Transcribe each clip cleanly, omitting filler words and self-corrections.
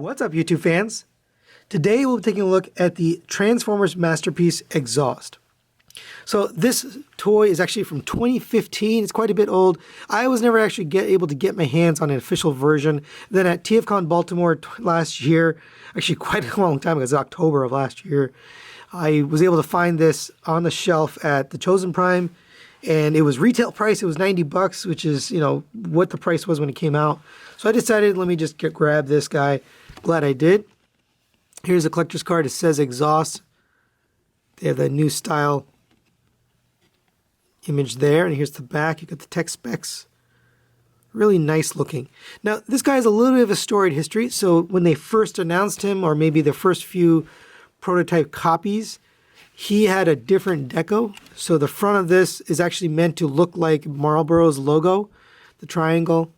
What's up, YouTube fans? Today we'll be taking a look at the Transformers Masterpiece Exhaust. So this toy is actually from 2015. It's quite a bit old. I was never actually able to get my hands on an official version. Then at TFCon Baltimore last year, actually quite a long time ago, it was October of last year, I was able to find this on the shelf at the Chosen Prime, and it was retail price. It was 90 bucks, which is, you know, what the price was when it came out. So I decided, let me just grab this guy. Glad I did. Here's a collector's card. It says exhaust. They have that new style image there, and here's the back. You got the tech specs. Really nice looking. Now, this guy has a little bit of a storied history. So when they first announced him, or maybe the first few prototype copies, he had a different deco. So the front of this is actually meant to look like Marlboro's logo, the triangle.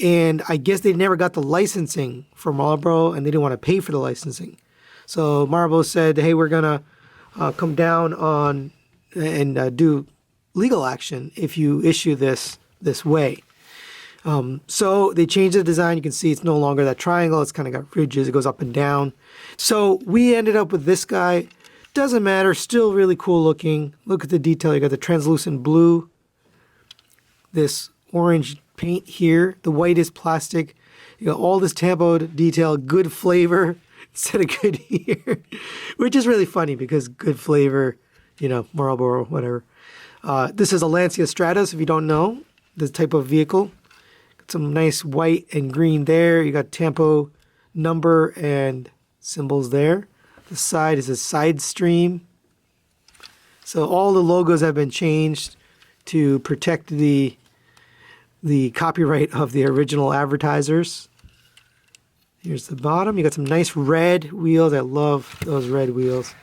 And I guess they never got the licensing for Marlboro, and they didn't want to pay for the licensing. So Marlboro said, hey, we're going to come down on and do legal action if you issue this way. So they changed the design. You can see it's no longer that triangle. It's kind of got ridges. It goes up and down. So we ended up with this guy. Doesn't matter. Still really cool looking. Look at the detail. You got the translucent blue. This orange paint here. The white is plastic. You got all this tampoed detail. Good flavor instead of good here. Which is really funny because good flavor, you know, Marlboro, whatever. This is a Lancia Stratos, if you don't know. This type of vehicle. Got some nice white and green there. You got tampo number and symbols there. The side is a side stream. So all the logos have been changed to protect the copyright of the original advertisers. Here's the bottom. You got some nice red wheels. I love those red wheels.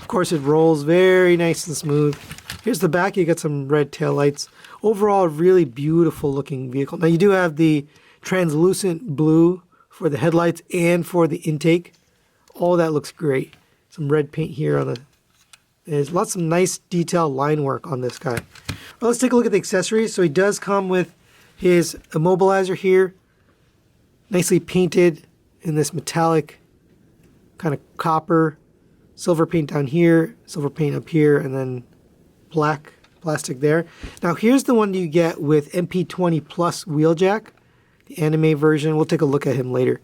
Of course, it rolls very nice and smooth. Here's the back. You got some red taillights. Overall, a really beautiful looking vehicle. Now, you do have the translucent blue for the headlights and for the intake. All that looks great. Some red paint here on the... There's lots of nice detailed line work on this guy. Well, let's take a look at the accessories. So he does come with his immobilizer here. Nicely painted in this metallic kind of copper. Silver paint down here. Silver paint up here. And then black plastic there. Now here's the one you get with MP-20 Plus Wheeljack. The anime version. We'll take a look at him later.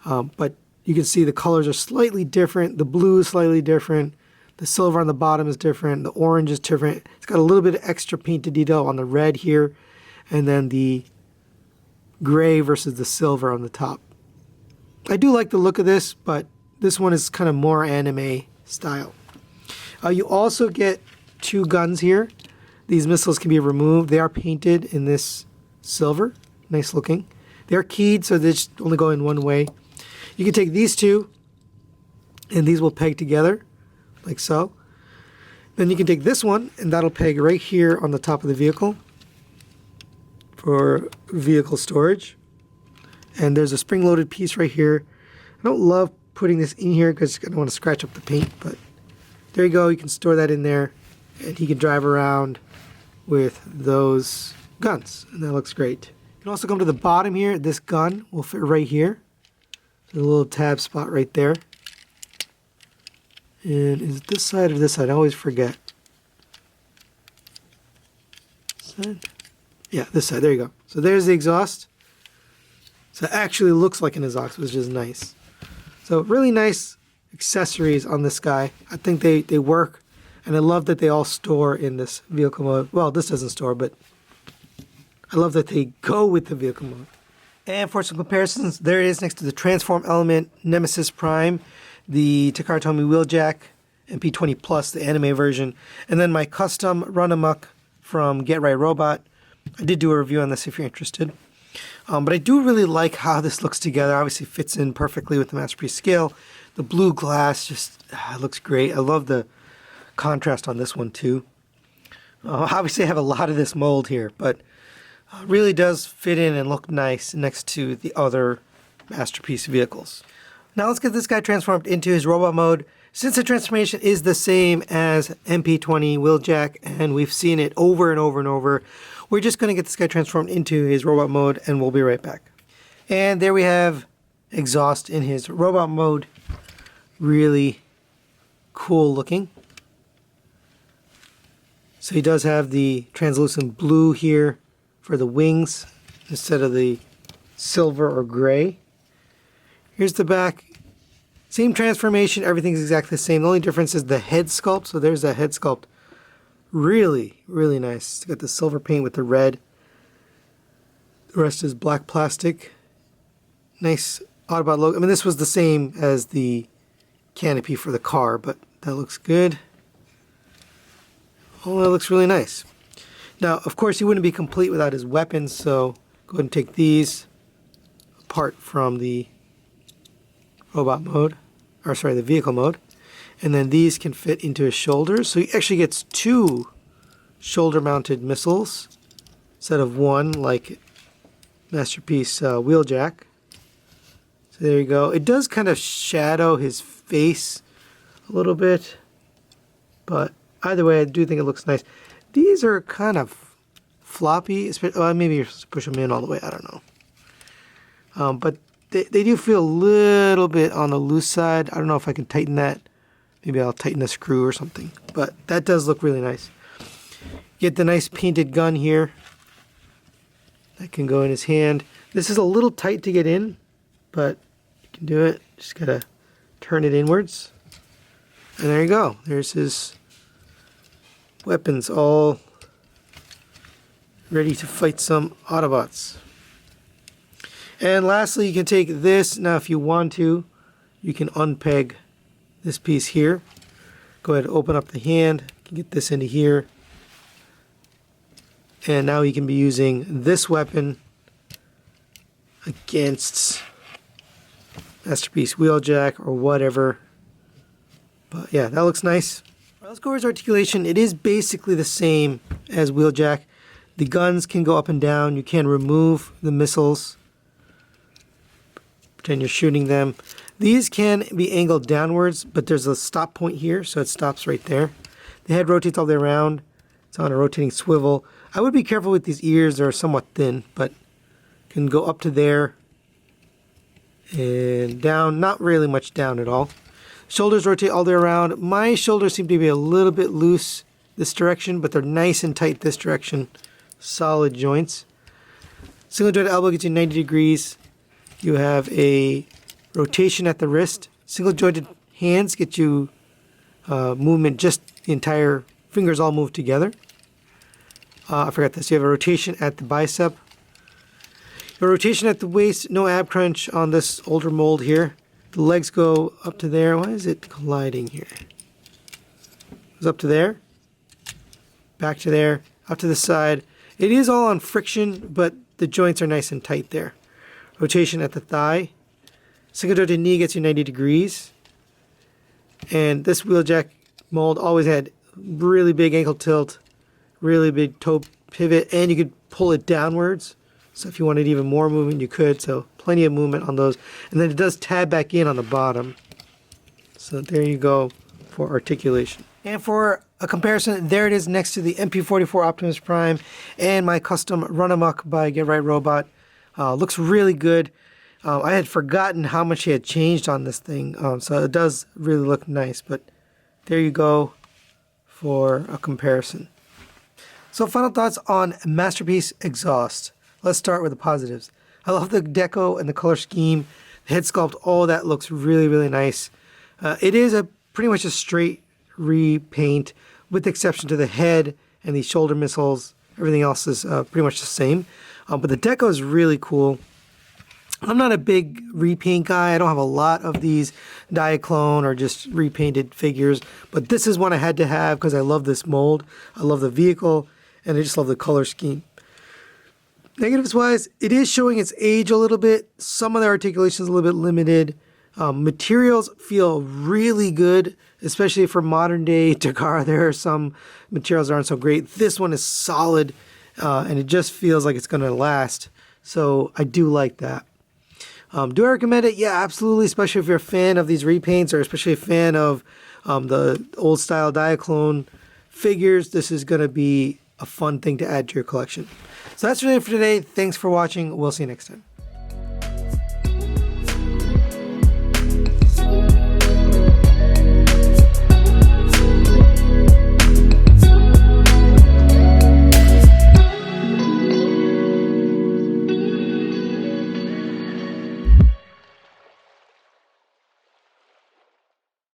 But you can see the colors are slightly different. The blue is slightly different. The silver on the bottom is different. The orange is different. It's got a little bit of extra painted detail on the red here. And then the gray versus the silver on the top. I do like the look of this, but this one is kind of more anime style. You also get two guns here. These missiles can be removed. They are painted in this silver. Nice looking. They're keyed, so they just only go in one way. You can take these two, and these will peg together, like so. Then you can take this one, and that'll peg right here on the top of the vehicle for vehicle storage. And there's a spring-loaded piece right here. I don't love putting this in here because I don't want to scratch up the paint, but there you go. You can store that in there, and he can drive around with those guns, and that looks great. You can also come to the bottom here. This gun will fit right here. A little tab spot right there. And is it this side or this side? I always forget. Side? Yeah, this side. There you go. So there's the exhaust. So it actually looks like an exhaust, which is nice. So really nice accessories on this guy. I think they work. And I love that they all store in this vehicle mode. Well, this doesn't store, but I love that they go with the vehicle mode. And for some comparisons, there it is next to the Transform Element Nemesis Prime, the Takara Tomy Wheeljack, MP-20 Plus, the anime version, and then my custom Run Amok from Get Right Robot. I did do a review on this if you're interested. But I do really like how this looks together. Obviously fits in perfectly with the Masterpiece scale. The blue glass just looks great. I love the contrast on this one too. Obviously I have a lot of this mold here, but really does fit in and look nice next to the other Masterpiece vehicles. Now let's get this guy transformed into his robot mode. Since the transformation is the same as MP-20 Wheeljack, and we've seen it over and over and over, we're just going to get this guy transformed into his robot mode, and we'll be right back. And there we have exhaust in his robot mode. Really cool looking. So he does have the translucent blue here for the wings instead of the silver or gray. Here's the back. Same transformation, everything's exactly the same. The only difference is the head sculpt. So there's that head sculpt. Really, really nice. It's got the silver paint with the red. The rest is black plastic. Nice Autobot logo. I mean, this was the same as the canopy for the car, but that looks good. Oh, that looks really nice. Now, of course, he wouldn't be complete without his weapons, so go ahead and take these apart from the robot mode, or sorry, the vehicle mode. And then these can fit into his shoulders. So he actually gets 2 shoulder-mounted missiles instead of 1 like Masterpiece Wheeljack. So there you go. It does kind of shadow his face a little bit, but either way, I do think it looks nice. These are kind of floppy. Maybe you're supposed to push them in all the way. I don't know. But they do feel a little bit on the loose side. I don't know if I can tighten that. Maybe I'll tighten a screw or something. But that does look really nice. Get the nice painted gun here. That can go in his hand. This is a little tight to get in, but you can do it. Just gotta turn it inwards. And there you go. There's his weapons all ready to fight some Autobots. And lastly, you can take this. Now, if you want to, you can unpeg this piece here. Go ahead and open up the hand. You can get this into here. And now you can be using this weapon against Masterpiece Wheeljack or whatever. But yeah, that looks nice. Well, let's go over his articulation. It is basically the same as Wheeljack. The guns can go up and down. You can remove the missiles. Pretend you're shooting them. These can be angled downwards, but there's a stop point here, so it stops right there. The head rotates all the way around. It's on a rotating swivel. I would be careful with these ears. They're somewhat thin, but can go up to there and down. Not really much down at all. Shoulders rotate all the way around. My shoulders seem to be a little bit loose this direction, but they're nice and tight this direction. Solid joints. Single jointed elbow gets you 90 degrees. You have a rotation at the wrist. Single jointed hands get you movement, just the entire fingers all move together. I forgot this. You have a rotation at the bicep. A rotation at the waist. No ab crunch on this older mold here. The legs go up to there. Why is it colliding here? It goes up to there. Back to there. Up to the side. It is all on friction, but the joints are nice and tight there. Rotation at the thigh. Single jointed knee gets you 90 degrees. And this Wheeljack mold always had really big ankle tilt, really big toe pivot, and you could pull it downwards. So if you wanted even more movement, you could. So plenty of movement on those. And then it does tab back in on the bottom. So there you go for articulation. And for a comparison, there it is next to the MP-24 Optimus Prime and my custom Run Amok by Get Right Robot. Looks really good. I had forgotten how much he had changed on this thing, so it does really look nice. But there you go for a comparison. So final thoughts on Masterpiece Exhaust. Let's start with the positives. I love the deco and the color scheme, the head sculpt, all that looks really, really nice. It is pretty much a straight repaint with the exception to the head and the shoulder missiles. Everything else is pretty much the same. But the deco is really cool. I'm not a big repaint guy. I don't have a lot of these Diaclone or just repainted figures, but this is one I had to have because I love this mold. I love the vehicle, and I just love the color scheme. Negatives-wise, it is showing its age a little bit. Some of the articulation is a little bit limited. Materials feel really good, especially for modern day Takara. There are some materials that aren't so great. This one is solid, and it just feels like it's going to last. So I do like that. Do I recommend it? Yeah, absolutely, especially if you're a fan of these repaints or especially a fan of the old style Diaclone figures. This is going to be a fun thing to add to your collection. So that's really it for today. Thanks for watching. We'll see you next time.